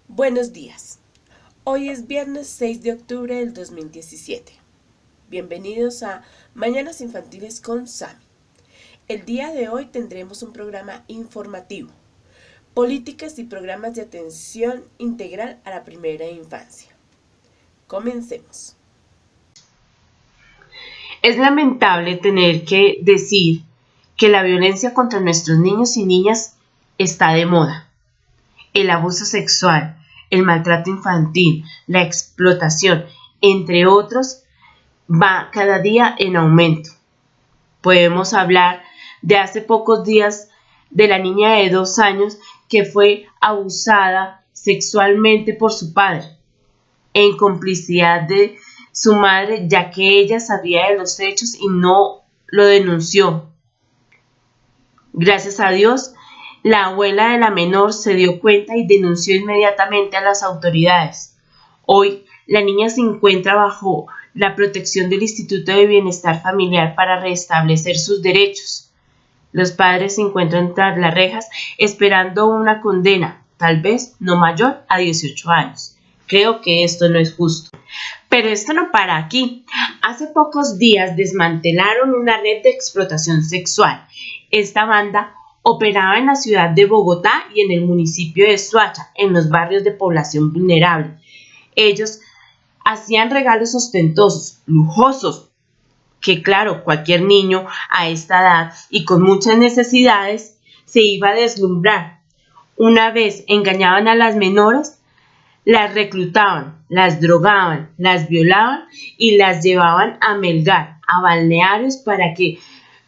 Buenos días. Hoy es viernes 6 de octubre del 2017. Bienvenidos a Mañanas Infantiles con Sami. El día de hoy tendremos un programa informativo, políticas y programas de atención integral a la primera infancia. Comencemos. Es lamentable tener que decir que la violencia contra nuestros niños y niñas está de moda. El abuso sexual, el maltrato infantil, la explotación, entre otros, va cada día en aumento. Podemos hablar de hace pocos días de la niña de 2 años que fue abusada sexualmente por su padre, en complicidad de su madre, ya que ella sabía de los hechos y no lo denunció. Gracias a Dios, la abuela de la menor se dio cuenta y denunció inmediatamente a las autoridades. Hoy, la niña se encuentra bajo la protección del Instituto de Bienestar Familiar para restablecer sus derechos. Los padres se encuentran tras las rejas esperando una condena, tal vez no mayor a 18 años. Creo que esto no es justo. Pero esto no para aquí. Hace pocos días desmantelaron una red de explotación sexual. Esta banda operaba en la ciudad de Bogotá y en el municipio de Soacha, en los barrios de población vulnerable. Ellos hacían regalos ostentosos, lujosos, que claro, cualquier niño a esta edad y con muchas necesidades se iba a deslumbrar. Una vez engañaban a las menores, las reclutaban, las drogaban, las violaban y las llevaban a Melgar, a balnearios para que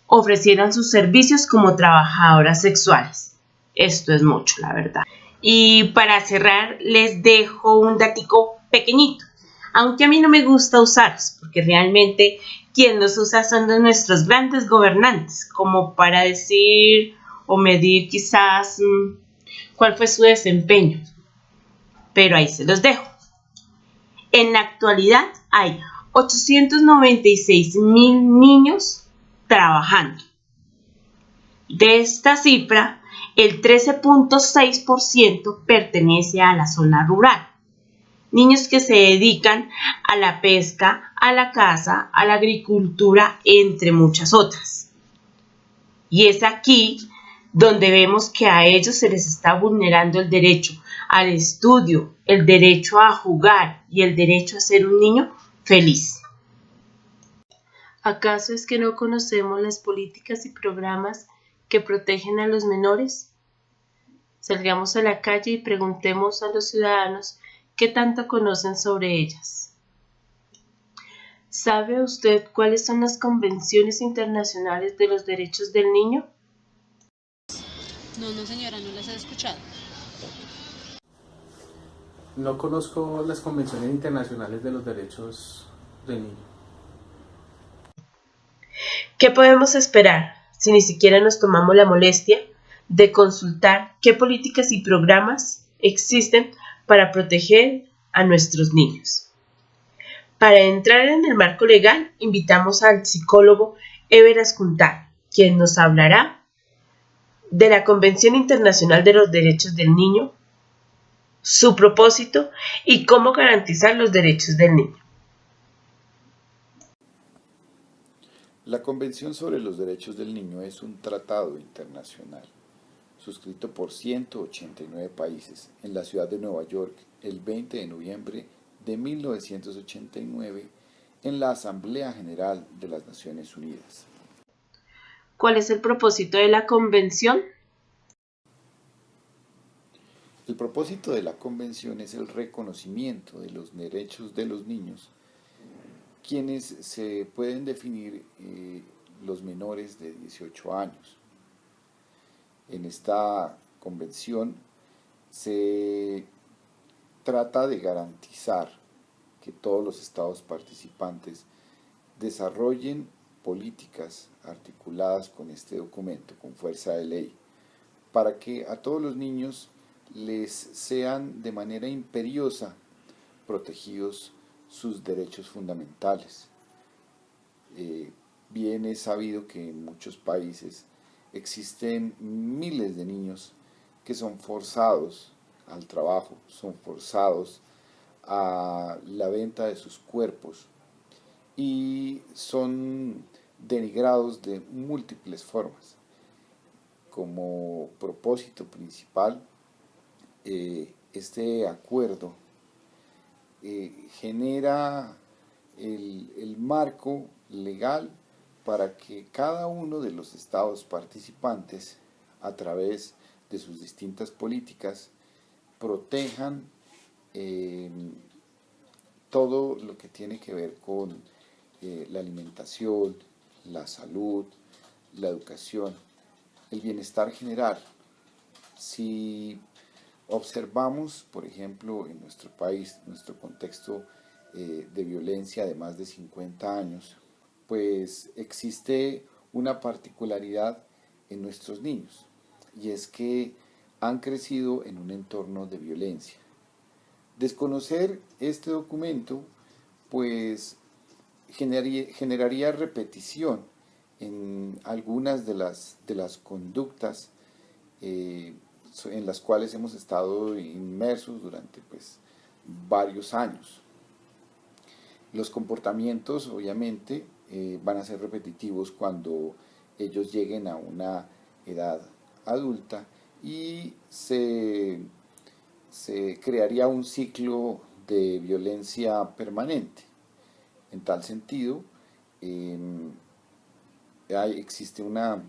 ofrecieran sus servicios como trabajadoras sexuales. Esto es mucho, la verdad. Y para cerrar, les dejo un datico pequeñito, aunque a mí no me gusta usarlos, porque realmente quien los usa son de nuestros grandes gobernantes, como para decir o medir quizás cuál fue su desempeño. Pero ahí se los dejo. En la actualidad hay 896,000 niños trabajando. De esta cifra, el 13.6% pertenece a la zona rural. Niños que se dedican a la pesca, a la caza, a la agricultura, entre muchas otras. Y es aquí donde vemos que a ellos se les está vulnerando el derecho al estudio, el derecho a jugar y el derecho a ser un niño feliz. ¿Acaso es que no conocemos las políticas y programas que protegen a los menores? Salgamos a la calle y preguntemos a los ciudadanos qué tanto conocen sobre ellas. ¿Sabe usted cuáles son las convenciones internacionales de los derechos del niño? No, señora, no las he escuchado. No conozco las convenciones internacionales de los derechos del niño. ¿Qué podemos esperar si ni siquiera nos tomamos la molestia de consultar qué políticas y programas existen para proteger a nuestros niños? Para entrar en el marco legal, invitamos al psicólogo Ever Ascuntar, quien nos hablará de la Convención Internacional de los Derechos del Niño, su propósito y cómo garantizar los derechos del niño. La Convención sobre los Derechos del Niño es un tratado internacional suscrito por 189 países en la ciudad de Nueva York el 20 de noviembre de 1989 en la Asamblea General de las Naciones Unidas. ¿Cuál es el propósito de la Convención? El propósito de la Convención es el reconocimiento de los derechos de los niños, quienes se pueden definir los menores de 18 años. En esta convención se trata de garantizar que todos los estados participantes desarrollen políticas articuladas con este documento, con fuerza de ley, para que a todos los niños les sean de manera imperiosa protegidos sus derechos fundamentales, bien es sabido que en muchos países existen miles de niños que son forzados al trabajo, son forzados a la venta de sus cuerpos y son denigrados de múltiples formas. Como propósito principal, este acuerdo genera el marco legal para que cada uno de los estados participantes, a través de sus distintas políticas, protejan todo lo que tiene que ver con la alimentación, la salud, la educación, el bienestar general. Si observamos, por ejemplo, en nuestro país, nuestro contexto de violencia de más de 50 años, pues existe una particularidad en nuestros niños, y es que han crecido en un entorno de violencia. Desconocer este documento, pues generaría repetición en algunas de las conductas en las cuales hemos estado inmersos durante pues, varios años. Los comportamientos, obviamente, van a ser repetitivos cuando ellos lleguen a una edad adulta y se crearía un ciclo de violencia permanente. En tal sentido, existe una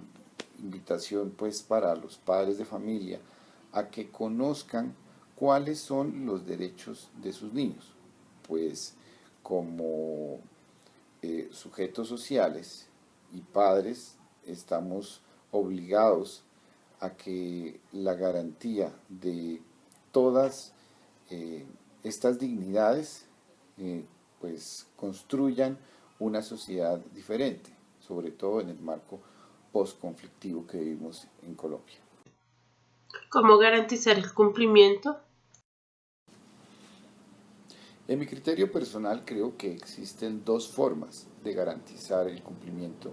invitación pues, para los padres de familia a que conozcan cuáles son los derechos de sus niños, pues como sujetos sociales y padres estamos obligados a que la garantía de todas estas dignidades pues construyan una sociedad diferente, sobre todo en el marco postconflictivo que vivimos en Colombia. ¿Cómo garantizar el cumplimiento? En mi criterio personal creo que existen dos formas de garantizar el cumplimiento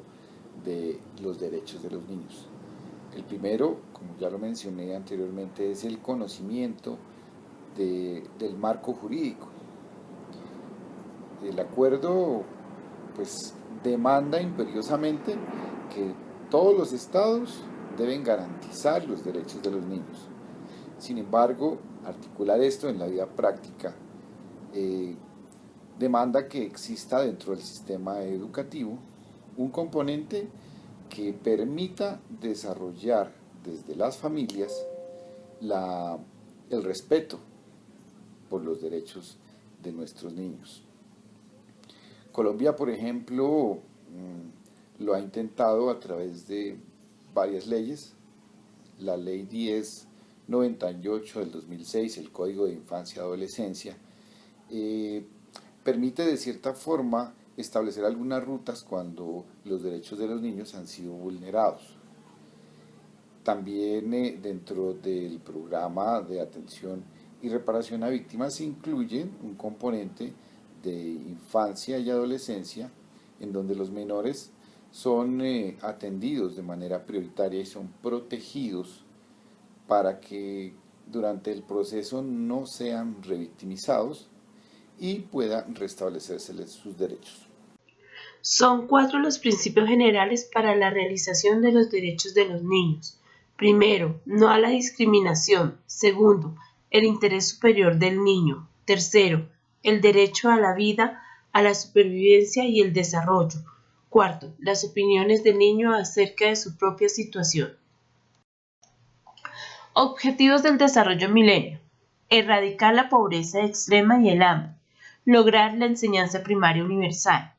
de los derechos de los niños. El primero, como ya lo mencioné anteriormente, es el conocimiento del marco jurídico. El acuerdo pues demanda imperiosamente que todos los estados deben garantizar los derechos de los niños. Sin embargo, articular esto en la vida práctica demanda que exista dentro del sistema educativo un componente que permita desarrollar desde las familias el respeto por los derechos de nuestros niños. Colombia, por ejemplo, lo ha intentado a través de varias leyes. La Ley 1098 del 2006, el Código de Infancia y Adolescencia, permite de cierta forma establecer algunas rutas cuando los derechos de los niños han sido vulnerados. También dentro del programa de atención y reparación a víctimas se incluye un componente de infancia y adolescencia en donde los menores son atendidos de manera prioritaria y son protegidos para que durante el proceso no sean revictimizados y puedan restablecérseles sus derechos. Son 4 los principios generales para la realización de los derechos de los niños. Primero, no a la discriminación. Segundo, el interés superior del niño. Tercero, el derecho a la vida, a la supervivencia y el desarrollo. Cuarto, las opiniones del niño acerca de su propia situación. Objetivos del Desarrollo Milenio. Erradicar la pobreza extrema y el hambre. Lograr la enseñanza primaria universal.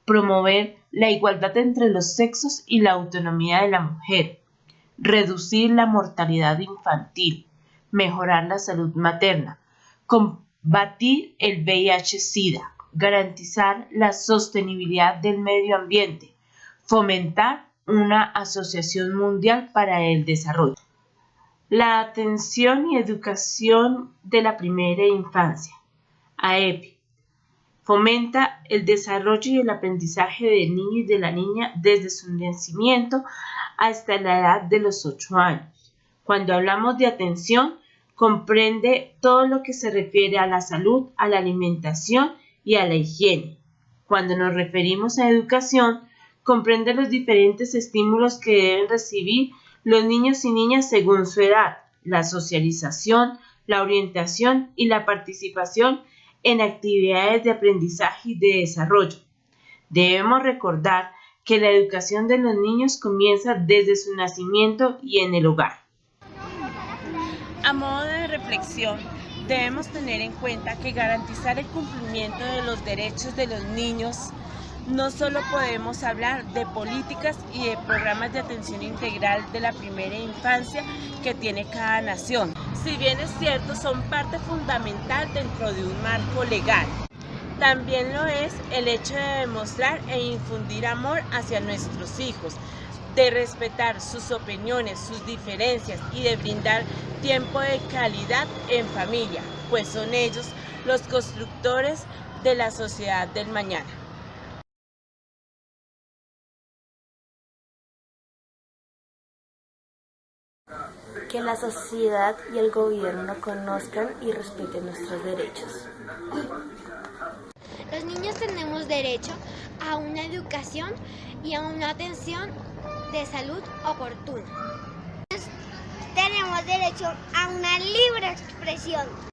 Promover la igualdad entre los sexos y la autonomía de la mujer. Reducir la mortalidad infantil. Mejorar la salud materna. Combatir el VIH-Sida. Garantizar la sostenibilidad del medio ambiente. Fomentar una asociación mundial para el desarrollo. La atención y educación de la primera infancia. AEPI. Fomenta el desarrollo y el aprendizaje del niño y de la niña desde su nacimiento hasta la edad de los 8 años. Cuando hablamos de atención, comprende todo lo que se refiere a la salud, a la alimentación y a la higiene. Cuando nos referimos a educación, comprende los diferentes estímulos que deben recibir los niños y niñas según su edad, la socialización, la orientación y la participación en actividades de aprendizaje y de desarrollo. Debemos recordar que la educación de los niños comienza desde su nacimiento y en el hogar. A modo de reflexión, debemos tener en cuenta que garantizar el cumplimiento de los derechos de los niños no solo podemos hablar de políticas y de programas de atención integral de la primera infancia que tiene cada nación. Si bien es cierto, son parte fundamental dentro de un marco legal. También lo es el hecho de demostrar e infundir amor hacia nuestros hijos, de respetar sus opiniones, sus diferencias y de brindar tiempo de calidad en familia, pues son ellos los constructores de la sociedad del mañana. Que la sociedad y el gobierno conozcan y respeten nuestros derechos. Los niños tenemos derecho a una educación y a una atención de salud oportuna. Tenemos derecho a una libre expresión.